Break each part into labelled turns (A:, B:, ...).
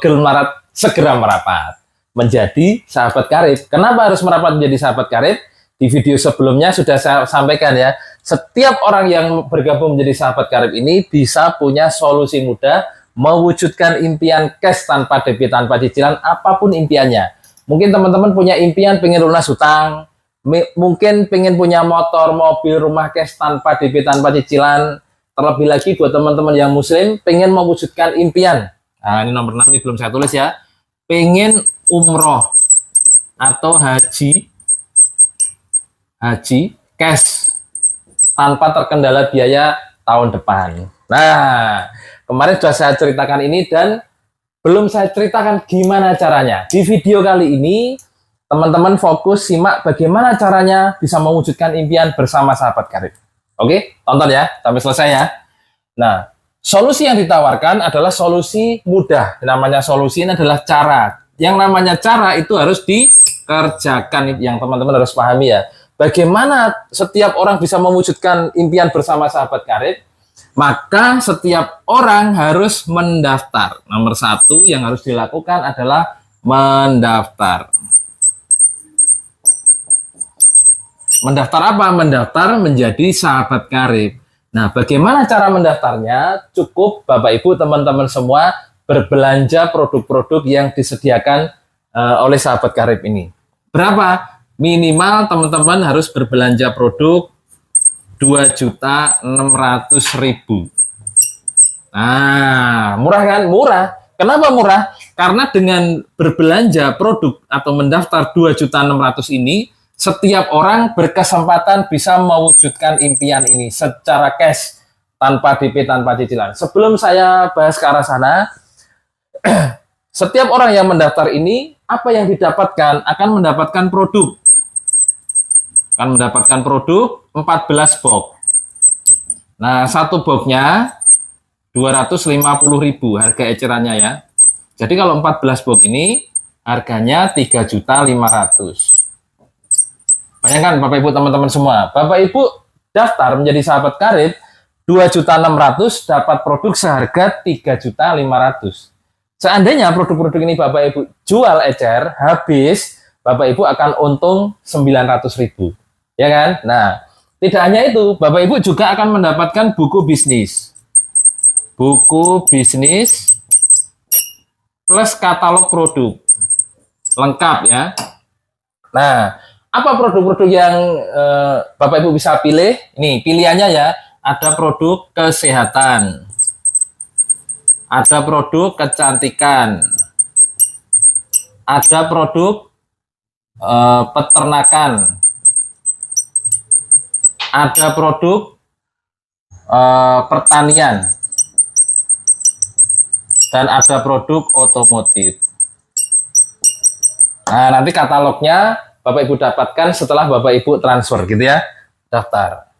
A: pegel marat segera merapat menjadi sahabat karib. Kenapa harus merapat menjadi sahabat karib? Di video sebelumnya sudah saya sampaikan ya, setiap orang yang bergabung menjadi sahabat karib ini bisa punya solusi mudah mewujudkan impian cash tanpa DP, tanpa cicilan, apapun impiannya. Mungkin teman-teman punya impian pengen lunas hutang, mungkin pengen punya motor, mobil, rumah cash tanpa DP, tanpa cicilan. Terlebih lagi buat teman-teman yang muslim pengen mewujudkan impian. Nah, ini nomor 6 ini belum saya tulis ya. Pengen umroh atau haji cash tanpa terkendala biaya tahun depan. Nah, kemarin sudah saya ceritakan ini dan belum saya ceritakan gimana caranya. Di video kali ini, teman-teman fokus simak bagaimana caranya bisa mewujudkan impian bersama sahabat karib. Oke, tonton ya, sampai selesai ya. Nah, solusi yang ditawarkan adalah solusi mudah. Namanya solusi ini adalah cara. Yang namanya cara itu harus dikerjakan, yang teman-teman harus pahami ya. Bagaimana setiap orang bisa mewujudkan impian bersama sahabat karib? Maka setiap orang harus mendaftar. Nomor 1 yang harus dilakukan adalah mendaftar. Mendaftar apa? Mendaftar menjadi sahabat karib. Nah, bagaimana cara mendaftarnya? Cukup Bapak Ibu, teman-teman semua berbelanja produk-produk yang disediakan oleh sahabat karib ini. Berapa? Minimal teman-teman harus berbelanja produk 2.600.000. Nah, murah kan? Murah. Kenapa murah? Karena dengan berbelanja produk atau mendaftar 2.600.000 ini, setiap orang berkesempatan bisa mewujudkan impian ini secara cash, tanpa DP, tanpa cicilan. Sebelum saya bahas ke arah sana, setiap orang yang mendaftar ini, apa yang didapatkan? Akan mendapatkan produk. Akan mendapatkan produk 14 box. Nah, satu boxnya 250.000 harga ecerannya ya. Jadi kalau 14 box ini harganya 3.500.000. Bayangkan Bapak Ibu, teman-teman semua, Bapak Ibu daftar menjadi sahabat karib 2.600.000 dapat produk seharga 3.500.000. Seandainya produk-produk ini Bapak Ibu jual ecer, habis, Bapak Ibu akan untung 900.000. Ya kan? Nah, tidak hanya itu, Bapak Ibu juga akan mendapatkan buku bisnis. Buku bisnis plus katalog produk. Lengkap ya. Nah, apa produk-produk yang Bapak Ibu bisa pilih? Ini pilihannya ya, ada produk kesehatan, ada produk kecantikan, ada produk peternakan, ada produk pertanian, dan ada produk otomotif. Nah, nanti katalognya Bapak Ibu dapatkan setelah Bapak Ibu transfer gitu ya, daftar.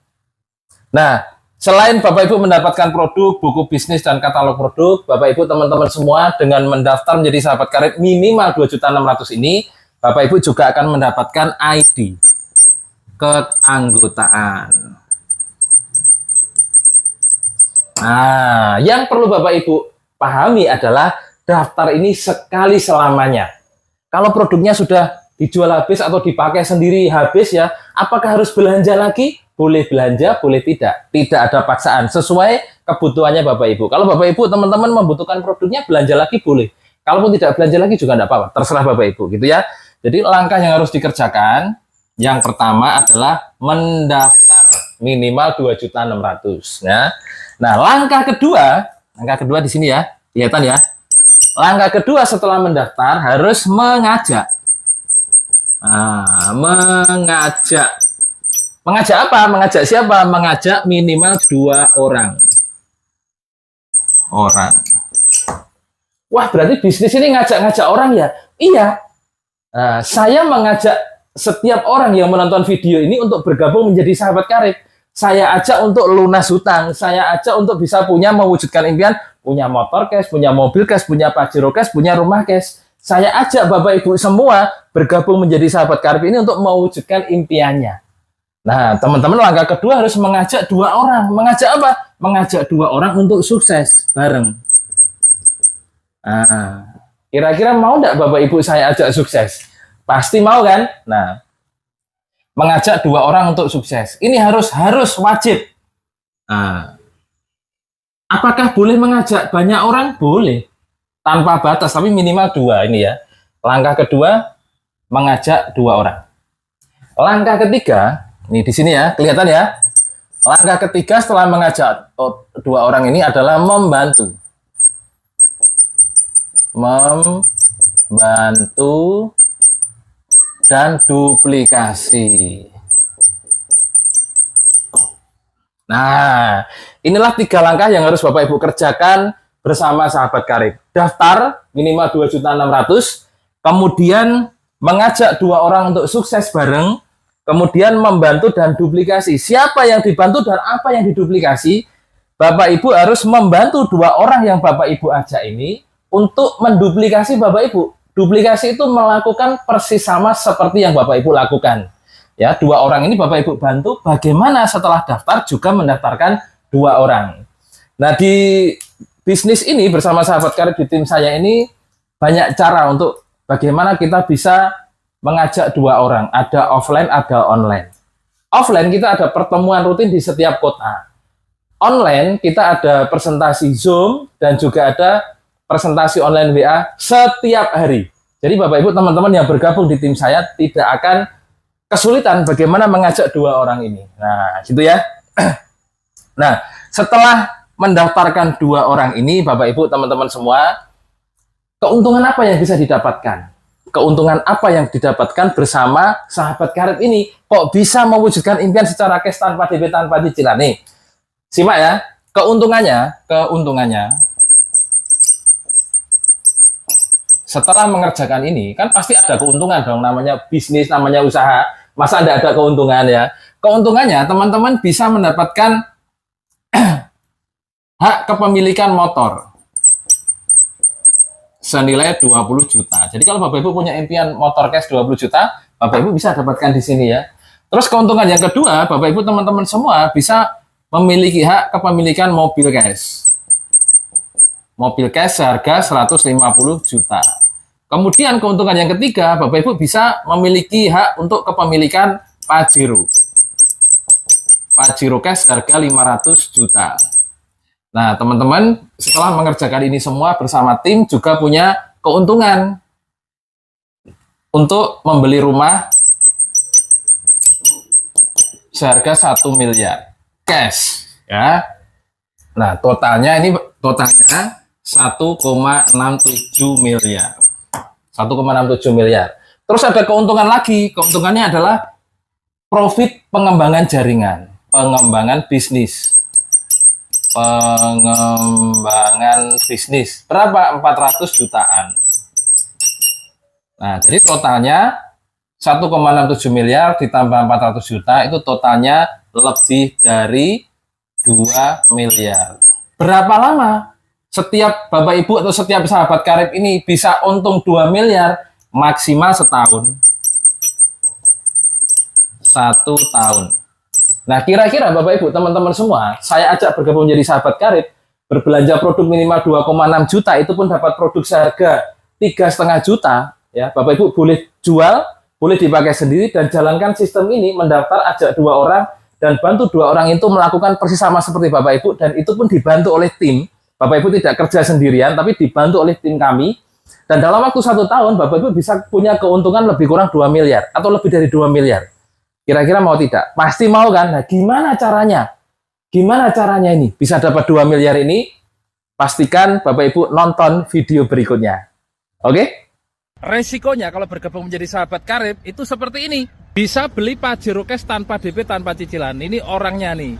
A: Nah, selain Bapak Ibu mendapatkan produk, buku bisnis, dan katalog produk, Bapak Ibu teman-teman semua dengan mendaftar menjadi sahabat karib minimal 2.600.000 ini, Bapak Ibu juga akan mendapatkan ID keanggotaan. Nah, yang perlu Bapak Ibu pahami adalah daftar ini sekali selamanya. Kalau produknya sudah dijual habis atau dipakai sendiri habis ya, apakah harus belanja lagi? Boleh belanja, boleh tidak. Tidak ada paksaan, sesuai kebutuhannya Bapak Ibu. Kalau Bapak Ibu teman-teman membutuhkan produknya, belanja lagi boleh. Kalaupun tidak belanja lagi juga tidak apa-apa, terserah Bapak Ibu gitu ya. Jadi langkah yang harus dikerjakan, yang pertama adalah mendaftar minimal 2.600.000 ya. Nah, langkah kedua di sini ya, kelihatan ya. Langkah kedua setelah mendaftar harus mengajak. Nah, mengajak apa? Mengajak siapa? Mengajak minimal 2 orang. Wah, berarti bisnis ini ngajak-ngajak orang ya? Iya. Nah, saya mengajak setiap orang yang menonton video ini untuk bergabung menjadi sahabat karib. Saya ajak untuk lunas hutang. Saya ajak untuk bisa mewujudkan impian, punya motor cash, punya mobil cash, punya Pajero cash, punya rumah cash. Saya ajak Bapak Ibu semua bergabung menjadi sahabat karib ini untuk mewujudkan impiannya. Nah, teman-teman, langkah kedua harus mengajak 2 orang. Mengajak apa? Mengajak 2 orang untuk sukses bareng. Nah, Kira-kira mau nggak Bapak Ibu saya ajak sukses? Pasti mau kan? Nah, mengajak 2 orang untuk sukses. Ini harus wajib. Nah, apakah boleh mengajak banyak orang? Boleh. Tanpa batas, tapi minimal 2 ini ya. Langkah kedua, mengajak 2 orang. Langkah ketiga, ini di sini ya, kelihatan ya. Langkah ketiga setelah mengajak 2 orang ini adalah membantu. Membantu dan duplikasi. Nah, inilah 3 langkah yang harus Bapak Ibu kerjakan bersama sahabat karib. Daftar minimal 2.600.000, kemudian mengajak 2 orang untuk sukses bareng, kemudian membantu dan duplikasi. Siapa yang dibantu dan apa yang diduplikasi? Bapak Ibu harus membantu 2 orang yang Bapak Ibu ajak ini untuk menduplikasi Bapak Ibu. Duplikasi itu melakukan persis sama seperti yang Bapak Ibu lakukan. Ya, 2 orang ini Bapak Ibu bantu bagaimana setelah daftar juga mendaftarkan 2 orang. Nah, di bisnis ini bersama sahabat karib di tim saya ini banyak cara untuk bagaimana kita bisa mengajak 2 orang. Ada offline, ada online. Offline kita ada pertemuan rutin di setiap kota. Online kita ada presentasi Zoom dan juga ada presentasi online WA setiap hari. Jadi Bapak Ibu teman-teman yang bergabung di tim saya tidak akan kesulitan bagaimana mengajak 2 orang ini. Nah, gitu ya. Nah, setelah mendaftarkan 2 orang ini, Bapak Ibu teman-teman semua, keuntungan apa yang bisa didapatkan? Keuntungan apa yang didapatkan bersama sahabat karib ini? Kok bisa mewujudkan impian secara cash tanpa DP tanpa cicilan? Nih, simak ya. Keuntungannya setelah mengerjakan ini, kan pasti ada keuntungan dong, namanya bisnis, namanya usaha. Masa tidak ada keuntungan ya? Keuntungannya, teman-teman bisa mendapatkan hak kepemilikan motor senilai 20 juta. Jadi kalau Bapak Ibu punya impian motor cash 20 juta, Bapak Ibu bisa dapatkan di sini ya. Terus keuntungan yang kedua, Bapak Ibu teman-teman semua bisa memiliki hak kepemilikan mobil cash. Mobil cash seharga 150 juta. Kemudian keuntungan yang ketiga, Bapak Ibu bisa memiliki hak untuk kepemilikan Pajero. Pajero cash harga 500 juta. Nah, teman-teman, setelah mengerjakan ini semua bersama tim juga punya keuntungan untuk membeli rumah seharga 1 miliar cash ya. Nah, totalnya 1,67 miliar. 1,67 miliar. Terus ada keuntungan lagi. Keuntungannya adalah profit pengembangan jaringan, pengembangan bisnis. Pengembangan bisnis. Berapa? 400 jutaan. Nah, jadi totalnya 1,67 miliar ditambah 400 juta itu totalnya lebih dari 2 miliar. Berapa lama setiap Bapak Ibu atau setiap sahabat karib ini bisa untung 2 miliar? Maksimal setahun. 1 tahun. Nah, kira-kira Bapak Ibu teman-teman semua, saya ajak bergabung menjadi sahabat karib, berbelanja produk minimal 2,6 juta, itu pun dapat produk seharga 3,5 juta. Ya, Bapak Ibu boleh jual, boleh dipakai sendiri, dan jalankan sistem ini, mendaftar, ajak 2 orang, dan bantu 2 orang itu melakukan persis sama seperti Bapak Ibu, dan itu pun dibantu oleh tim. Bapak Ibu tidak kerja sendirian, tapi dibantu oleh tim kami. Dan dalam waktu 1 tahun, Bapak Ibu bisa punya keuntungan lebih kurang 2 miliar, atau lebih dari 2 miliar. Kira-kira mau tidak? Pasti mau kan? Nah, gimana caranya? Gimana caranya ini? Bisa dapat 2 miliar ini? Pastikan Bapak Ibu nonton video berikutnya. Oke? Resikonya kalau bergabung menjadi sahabat karib, itu seperti ini. Bisa beli Pajero cash tanpa DP, tanpa cicilan. Ini orangnya nih.